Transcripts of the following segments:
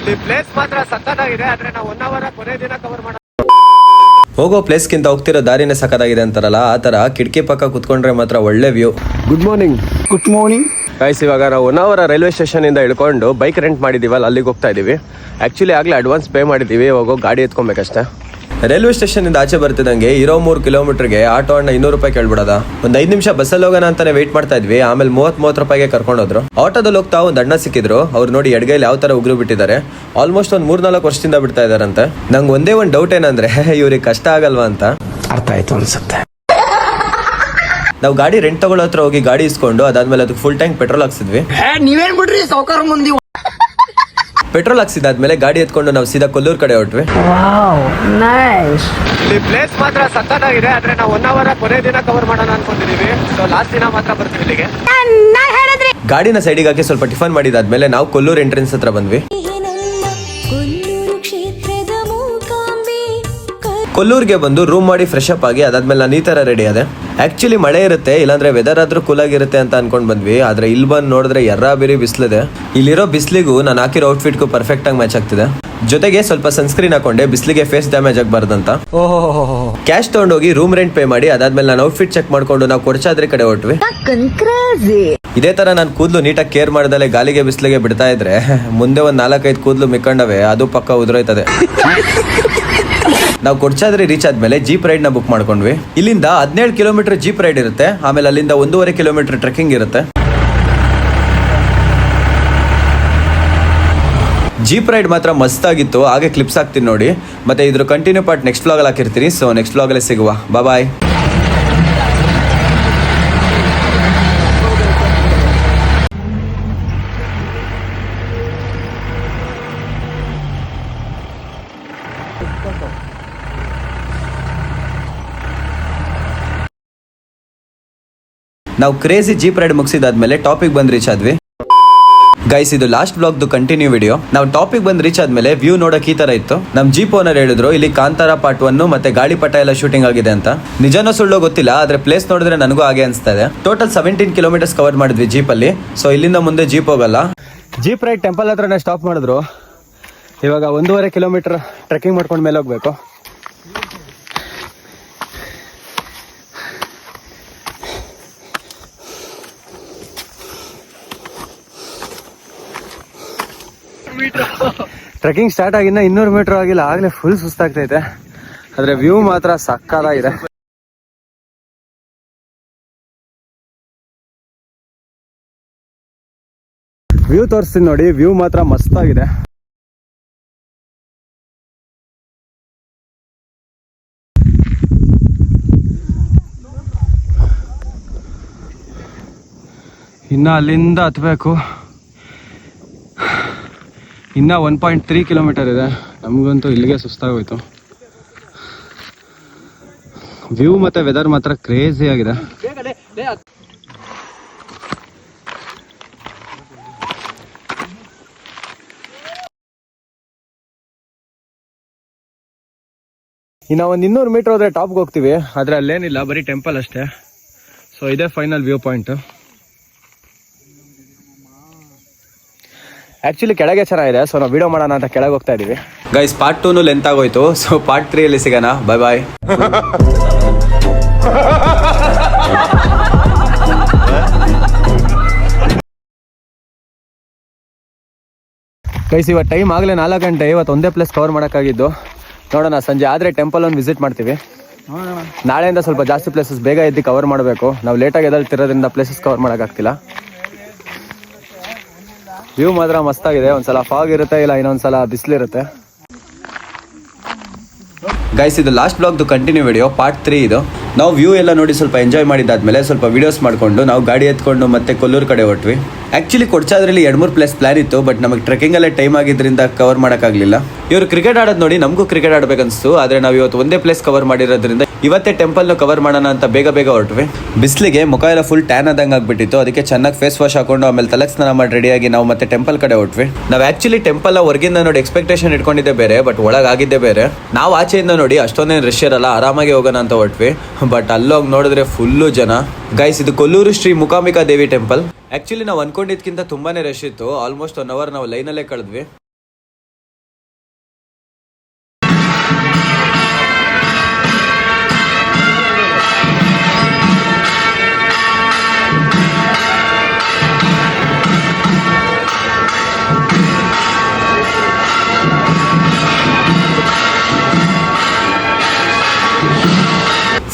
ಇಲ್ಲಿ ಪ್ಲೇಸ್ ಮಾತ್ರ ಸಕ್ಕತ್ತಾಗಿದೆ, ಆದ್ರೆ ನಾವು 1 ಅವರ್ ಕೊನೆ ದಿನ ಕವರ್ ಮಾಡೋಣ. ಹೋಗೋ ಪ್ಲೇಸ್ಗಿಂತ ಹೋಗ್ತಿರೋ ದಾರಿನೇ ಸಕ್ಕತ್ತಾಗಿದೆ ಅಂತಾರಲ್ಲ, ಆ ತರ ಕಿಟಕಿ ಪಕ್ಕ ಕುತ್ಕೊಂಡ್ರೆ ಮಾತ್ರ ಒಳ್ಳೆ view. Good morning. Good morning guys, ಇವಾಗ ನಾವು 1 ಅವರ್ ರೈಲ್ವೆ ಸ್ಟೇಷನ್ ಇಂದ ಇಳ್ಕೊಂಡು ಬೈಕ್ ರೆಂಟ್ ಮಾಡಿದೀವಲ್ಲ, ಅಲ್ಲಿಗೆ ಹೋಗ್ತಾ ಇದೀವಿ. ಆಕ್ಚುಲಿ ಆಗ್ಲೇ ಅಡ್ವಾನ್ಸ್ ಪೇ ಮಾಡಿದೀವಿ, ಹೋಗೋ ಗಾಡಿ ಎತ್ಕೊಬೇಕಷ್ಟೇ. ರೈಲ್ವೆ ಸ್ಟೇಷನ್ ಇಂದ ಆಚೆ ಬರ್ತಿದಂಗೆ ಇರೋ 3 ಕಿಲೋಮೀಟರ್ಗೆ ಆಟೋ ಅಣ್ಣ 200 ರೂಪಾಯಿ ಕೇಳ್ಬಿಡೋದ. ಒಂದ್ 5 ನಿಮಿಷ ಬಸ್ಸಲ್ಲಿ ಹೋಗೋಣ ಅಂತಾನೆ ವೇಟ್ ಮಾಡ್ತಾ ಇದ್ವಿ. ಆಮೇಲೆ 30 ರೂಪಾಯಿಗೆ ಕರ್ಕೊಂಡೋದ್ರು. ಆಟೋದಲ್ಲಿ ಹೋಗ್ತಾ ಒಂದ್ ಅಣ್ಣ ಸಿಕ್ಕಿದ್ರು. ಅವ್ರು ನೋಡಿ ಎಡಗೈಲಿ ಯಾವ ತರ ಉಗುರು ಬಿಟ್ಟಿದ್ದಾರೆ. ಆಲ್ಮೋಸ್ಟ್ ಒಂದ್ 3-4 ವರ್ಷದಿಂದ ಬಿಡ್ತಾ ಇದಾರಂತೆ. ನಂಗೆ ಒಂದೇ ಒಂದ್ ಡೌಟ್ ಏನಂದ್ರೆ ಇವ್ರಿಗೆ ಕಷ್ಟ ಆಗಲ್ವಾ ಅಂತ. ಅರ್ಥ ಆಯ್ತು ಅನ್ಸುತ್ತೆ. ನಾವು ಗಾಡಿ ರೆಂಟ್ ತಗೊಳ್ಳೋ ಹತ್ರ ಹೋಗಿ ಗಾಡಿ ಇಸ್ಕೊಂಡು ಅದಾದ್ಮೇಲೆ ಅದಕ್ಕೆ ಫುಲ್ ಟ್ಯಾಂಕ್ ಪೆಟ್ರೋಲ್ ಹಾಕ್ಸಿದ್ವಿ. ನೀವೇನ್ ಬಿಡ್ರಿ ಸಾವುಕಾರ ಮಂದಿ. ಪೆಟ್ರೋಲ್ ಹಾಕ್ಸಿದಾದ್ಮೇಲೆ ಗಾಡಿ ಎತ್ಕೊಂಡು ನಾವು ಸೀದಾ ಕೊಲ್ಲೂರ್ ಕಡೆ ಹೊಟ್ವಿ. ಇಲ್ಲಿ ಪ್ಲೇಸ್ ಮಾತ್ರ ಸಕ್ಕತ್ತಾಗಿದೆ, ಆದ್ರೆ ನಾವು 1 ಅವರ್ ಕೊನೆ ದಿನ ಕವರ್ ಮಾಡೋಣ ಅನ್ಕೊಂಡಿದೀವಿ. ಸೊ ಲಾಸ್ಟ್ ದಿನ ಮಾತ್ರ ಬರ್ತೀವಿ ಇಲ್ಲಿಗೆ. ಗಾಡಿನ ಸೈಡಿಗೆ ಹಾಕಿ ಸ್ವಲ್ಪ ಟಿಫನ್ ಮಾಡಿದಾದ್ಮೇಲೆ ನಾವು ಕೊಲ್ಲೂರ್ ಎಂಟ್ರೆನ್ಸ್ ಹತ್ರ ಬಂದ್ವಿ. ಕೊಲ್ಲೂರ್ಗೆ ಬಂದು ರೂಮ್ ಮಾಡಿ ಫ್ರೆಶ್ ಅಪ್ ಆಗಿ ಅದಾದ್ಮೇಲೆ ನಾನು ಈ ತರ ರೆಡಿ ಆದೆ. ಆಕ್ಚುಲಿ ಮಳೆ ಇರುತ್ತೆ, ಇಲ್ಲಾಂದ್ರೆ ವೆದರ್ ಆದ್ರೂ ಕೂಲ್ ಆಗಿರುತ್ತೆ ಅಂತ ಅನ್ಕೊಂಡ್ ಬಂದ್ವಿ. ಆದ್ರೆ ಇಲ್ಲಿ ಬಂದು ನೋಡಿದ್ರೆ ಎರ್ರಾಬಿರಿ ಬಿಸ್ಲಿದೆ. ಇಲ್ಲಿರೋ ಬಿಸ್ಲಿಗೂ ನಾನು ಹಾಕಿರೋ ಔಟ್ಫಿಟ್ಗೂ ಪರ್ಫೆಕ್ಟ್ ಆಗಿ ಮ್ಯಾಚ್ ಆಗ್ತಿದೆ. ಜೊತೆಗೆ ಸ್ವಲ್ಪ ಸನ್ಸ್ಕ್ರೀನ್ ಹಾಕೊಂಡೆ, ಬಿಸ್ಲಿಗೆ ಫೇಸ್ ಡ್ಯಾಮೇಜ್ ಆಗಬಾರ್ದಂತ. ಕ್ಯಾಶ್ ತಗೊಂಡೋಗಿ ರೂಮ್ ರೆಂಟ್ ಪೇ ಮಾಡಿ ಅದಾದ್ಮೇಲೆ ನಾನು ಔಟ್ಫಿಟ್ ಚೆಕ್ ಮಾಡ್ಕೊಂಡು ನಾವು ಕೊಡಚಾದ್ರಿ ಕಡೆ ಹೊಟ್ವಿ. ಇದೇ ತರ ನಾನು ಕೂದಲು ನೀಟಾಗಿ ಕೇರ್ ಮಾಡ್ದಲೆ ಗಾಲಿಗೆ ಬಿಸ್ಲಿಗೆ ಬಿಡ್ತಾ ಇದ್ರೆ ಮುಂದೆ ಒಂದ್ 4-5 ಕೂದಲು ಮಿಕ್ಕಂಡವೆ, ಅದು ಪಕ್ಕ ಉದುರೋಯ್ತದೆ. ನಾವು ಕೊಡ್ಚಾದ್ರಿ ರೀಚ್ ಆದ್ಮೇಲೆ ಜೀಪ್ ರೈಡ್ ನ ಬುಕ್ ಮಾಡ್ಕೊಂಡ್ವಿ. ಇಲ್ಲಿಂದ 17 ಕಿಲೋಮೀಟರ್ ಜೀಪ್ ರೈಡ್ ಇರುತ್ತೆ. ಆಮೇಲೆ ಅಲ್ಲಿಂದ 1.5 ಕಿಲೋಮೀಟರ್ ಟ್ರೆಕ್ಕಿಂಗ್ ಇರುತ್ತೆ. ಜೀಪ್ ರೈಡ್ ಮಾತ್ರ ಮಸ್ತ್ ಆಗಿತ್ತು. ಹಾಗೆ ಕ್ಲಿಪ್ಸ್ ಹಾಕ್ತೀನಿ ನೋಡಿ. ಮತ್ತೆ ಇದ್ರ ಕಂಟಿನ್ಯೂ ಪಾರ್ಟ್ ನೆಕ್ಸ್ಟ್ ವ್ಲಾಗ್ ಅಲ್ಲಿ ಹಾಕಿರ್ತೀನಿ. ಸೊ ನೆಕ್ಸ್ಟ್ ವ್ಲಾಗ್ ಅಲ್ಲಿ ಸಿಗುವ. ಬಾಯ್. ನಾವು ಕ್ರೇಜಿ ಜೀಪ್ ರೈಡ್ ಮುಗಿಸಿದಾದ್ಮೇಲೆ ಟಾಪಿಕ್ ಬಂದು ರೀಚ್ ಆದ್ವಿ. ಗೈಸ್, ಇದು ಲಾಸ್ಟ್ ಬ್ಲಾಗ್ದು ಕಂಟಿನ್ಯೂ ವಿಡಿಯೋ. ನಾವು ಟಾಪಿಕ್ ಬಂದು ರೀಚ್ ಆದ್ಮೇಲೆ ವ್ಯೂ ನೋಡಕ್ ಈ ತರ ಇತ್ತು. ನಮ್ ಜೀಪ್ ಓನರ್ ಹೇಳಿದ್ರು ಇಲ್ಲಿ ಕಾಂತಾರ ಪಾರ್ಟ್ 1 ಮತ್ತೆ ಗಾಳಿಪಟ ಎಲ್ಲ ಶೂಟಿಂಗ್ ಆಗಿದೆ ಅಂತ. ನಿಜನೋ ಸುಳ್ಳೋ ಗೊತ್ತಿಲ್ಲ, ಆದ್ರೆ ಪ್ಲೇಸ್ ನೋಡಿದ್ರೆ ನನಗೂ ಹಾಗೆ ಅನ್ಸ್ತಾ ಇದೆ. ಟೋಟಲ್ 17 ಕಿಲೋಮೀಟರ್ಸ್ ಕವರ್ ಮಾಡಿದ್ವಿ ಜೀಪ್ ಅಲ್ಲಿ. ಸೊ ಇಲ್ಲಿಂದ ಮುಂದೆ ಜೀಪ್ ಹೋಗಲ್ಲ. ಜೀಪ್ ರೈಡ್ ಟೆಂಪಲ್ ಹತ್ರನೇ ಸ್ಟಾಪ್ ಮಾಡಿದ್ರು. ಇವಾಗ 1.5 ಕಿಲೋಮೀಟರ್ ಟ್ರೆಕ್ಕಿಂಗ್ ಮಾಡ್ಕೊಂಡ್ ಮೇಲೆ ಹೋಗ್ಬೇಕು. ಟ್ರೆಕ್ಕಿಂಗ್ ಸ್ಟಾರ್ಟ್ ಆಗಿನ್ನ 200 ಮೀಟರ್ ಆಗಿಲ್ಲ, ಆಗ್ಲೇ ಫುಲ್ ಸುಸ್ತಾಗ್ತೈತೆ. ಆದ್ರೆ ವ್ಯೂ ಮಾತ್ರ ಸಕ್ಕತ್ತಾಗಿದೆ. ವ್ಯೂ ತೋರಿಸ್ತೀನಿ ನೋಡಿ, ವ್ಯೂ ಮಾತ್ರ ಮಸ್ತ್ ಆಗಿದೆ. ಇನ್ನ ಅಲ್ಲಿಂದ ಹತ್ಬೇಕು. ಇನ್ನ 1.3 ಕಿಲೋಮೀಟರ್ ಇದೆ. ನಮಗಂತೂ ಇಲ್ಲಿಗೆ ಸುಸ್ತಾಗೋಯ್ತು. ವ್ಯೂ ಮತ್ತೆ ವೆದರ್ ಮಾತ್ರ ಕ್ರೇಜಿ ಆಗಿದೆ. ಇನ್ನ ಒಂದು 200 ಮೀಟರ್ ಹೋದ್ರೆ ಟಾಪ್ಗೆ ಹೋಗ್ತೀವಿ. ಆದ್ರೆ ಅಲ್ಲೇನಿಲ್ಲ, ಬರೀ ಟೆಂಪಲ್ ಅಷ್ಟೇ. ಸೊ ಇದೇ ಫೈನಲ್ ವ್ಯೂ ಪಾಯಿಂಟ್. ಆಕ್ಚುಲಿ ಕೆಳಗೆ ಚೆನ್ನಾಗಿದೆ. ಸೊ ನಾವು ವಿಡಿಯೋ ಮಾಡೋಣ ಅಂತ ಕೆಳಗೆ ಹೋಗ್ತಾ ಇದೀವಿ. ಗೈಸ್, ಪಾರ್ಟ್ 2 ಲೆಂತ್ ಆಗೋಯ್ತು. ಸೊ ಪಾರ್ಟ್ 3 ಅಲ್ಲಿ ಸಿಗೋಣ. ಬಾಯ್. ಗೈಸ್, ಇವತ್ತು ಟೈಮ್ ಆಗಲೇ 4 ಗಂಟೆ. ಇವತ್ತು ಒಂದೇ ಪ್ಲೇಸ್ ಕವರ್ ಮಾಡೋಕ್ಕಾಗಿದ್ದು. ನೋಡೋಣ, ಸಂಜೆ ಆದರೆ ಟೆಂಪಲ್ ಒಂದು ವಿಸಿಟ್ ಮಾಡ್ತೀವಿ. ನಾಳೆಯಿಂದ ಸ್ವಲ್ಪ ಜಾಸ್ತಿ ಪ್ಲೇಸಸ್ ಬೇಗ ಎದ್ದು ಕವರ್ ಮಾಡಬೇಕು. ನಾವು ಲೇಟಾಗಿ ಎದ್ದೇಳ್ತಿರೋದ್ರಿಂದ ಪ್ಲೇಸಸ್ ಕವರ್ ಮಾಡೋಕ್ಕಾಗ್ತಿಲ್ಲ. ವ್ಯೂ ಮಾತ್ರ ಮಸ್ತಾಗಿದೆ. ಒಂದ್ಸಲ ಫಾಗ್ ಇರುತ್ತೆ, ಇಲ್ಲ ಇನ್ನೊಂದ್ಸಲ ಬಿಸಿಲಿರುತ್ತೆ. ಗೈಸ್, ಇದು ಲಾಸ್ಟ್ ಬ್ಲಾಗ್ದು ಕಂಟಿನ್ಯೂ ವಿಡಿಯೋ ಪಾರ್ಟ್ 3 ಇದು. ನಾವು ವ್ಯೂ ಎಲ್ಲ ನೋಡಿ ಸ್ವಲ್ಪ ಎಂಜಾಯ್ ಮಾಡಿದಾದ್ಮೇಲೆ ಸ್ವಲ್ಪ ವಿಡಿಯೋಸ್ ಮಾಡ್ಕೊಂಡು ನಾವು ಗಾಡಿ ಎತ್ಕೊಂಡು ಮತ್ತೆ ಕೊಲ್ಲೂರು ಕಡೆ ಹೊಟ್ವಿ. ಆಕ್ಚುಲಿ ಕೊಡ್ಚಾದ್ರಲ್ಲಿ 2-3 ಪ್ಲೇಸ್ ಪ್ಲಾನ್ ಇತ್ತು, ಬಟ್ ನಮಗೆ ಟ್ರೆಕ್ಕಿಂಗ್ ಅಲ್ಲೇ ಟೈಮ್ ಆಗಿದ್ರಿಂದ ಕವರ್ ಮಾಡೋಕ್ಕಾಗಲಿಲ್ಲ. ಇವರು ಕ್ರಿಕೆಟ್ ಆಡೋದು ನೋಡಿ ನಮಗೂ ಕ್ರಿಕೆಟ್ ಆಡಬೇಕನ್ನಿಸ್ತು. ಆದರೆ ನಾವು ಇವತ್ತು ಒಂದೇ ಪ್ಲೇಸ್ ಕವರ್ ಮಾಡಿರೋದ್ರಿಂದ ಇವತ್ತೇ ಟೆಂಪಲ್ನ ಕವರ್ ಮಾಡೋಣ ಅಂತ ಬೇಗ ಹೊರಟ್ವಿ. ಬಿಸಿಲಿಗೆ ಮುಖ ಎಲ್ಲ ಫುಲ್ ಟ್ಯಾನ್ ಆದಂಗೆ ಆಗ್ಬಿಟ್ಟಿತ್ತು. ಅದಕ್ಕೆ ಚೆನ್ನಾಗಿ ಫೇಸ್ ವಾಶ್ ಹಾಕೊಂಡು ಆಮೇಲೆ ತಲೆಗೆ ಸ್ನಾನ ಮಾಡಿ ರೆಡಿಯಾಗಿ ನಾವು ಮತ್ತೆ ಟೆಂಪಲ್ ಕಡೆ ಹೊರಟ್ವಿ. ನಾವು ಆಕ್ಚುಲಿ ಟೆಂಪಲ್ ಹೊರಗಿಂದ ನೋಡಿ ಎಕ್ಸ್ಪೆಕ್ಟೇಷನ್ ಇಟ್ಕೊಂಡಿದ್ದೆ ಬೇರೆ, ಬಟ್ ಒಳಗಾಗಿದ್ದೆ ಬೇರೆ. ನಾವು ಆಚೆಯಿಂದ ನೋಡಿ ಅಷ್ಟೊಂದೇನು ರಶ್ ಇರಲ್ಲ, ಆರಾಮಾಗಿ ಹೋಗೋಣ ಅಂತ ಹೊರಟ್ವಿ. ಬಟ್ ಅಲ್ಲೋಗಿ ನೋಡಿದ್ರೆ ಫುಲ್ಲು ಜನ. ಗೈಸ್, ಇದು ಕೊಲ್ಲೂರು ಶ್ರೀ ಮೂಕಾಂಬಿಕಾ ದೇವಿ ಟೆಂಪಲ್. ಆಕ್ಚುಲಿ ನಾವು ಅನ್ಕೊಂಡಿದ್ಕಿಂತ ತುಂಬಾನೇ ರಶ್ ಇತ್ತು. ಆಲ್ಮೋಸ್ಟ್ 1 ಅವರ್ ನಾವು ಲೈನಲ್ಲೇ ಕಳೆದ್ವಿ.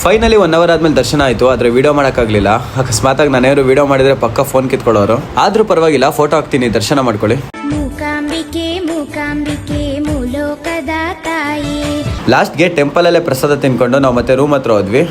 ಫೈನಲಿ 1 ಅವರ್ ಆದ್ಮೇಲೆ ದರ್ಶನ ಆಯ್ತು. ಆದ್ರೆ ವಿಡಿಯೋ ಮಾಡಕ್ಕಾಗ್ಲಿಲ್ಲ. ಅಕಸ್ಮಾತಾಗಿ ನಾನೇನಾದ್ರು ವಿಡಿಯೋ ಮಾಡಿದ್ರೆ ಪಕ್ಕ ಫೋನ್ ಕಿತ್ಕೊಳ್ಳೋರು. ಆದ್ರೂ ಪರವಾಗಿಲ್ಲ, ಫೋಟೋ ಹಾಕ್ತೀನಿ, ದರ್ಶನ ಮಾಡ್ಕೊಳ್ಳಿ. ಮೂಕಾಂಬಿಕೆ ಮೂಕಾಂಬಿಕೆ ಮೂಲೋಕದ ತಾಯಿ. ಲಾಸ್ಟ್ಗೆ ಟೆಂಪಲ್ ಅಲ್ಲೇ ಪ್ರಸಾದ ತಿನ್ಕೊಂಡು ನಾವು ಮತ್ತೆ ರೂಮ್ ಹತ್ರ ಹೋದ್ವಿ.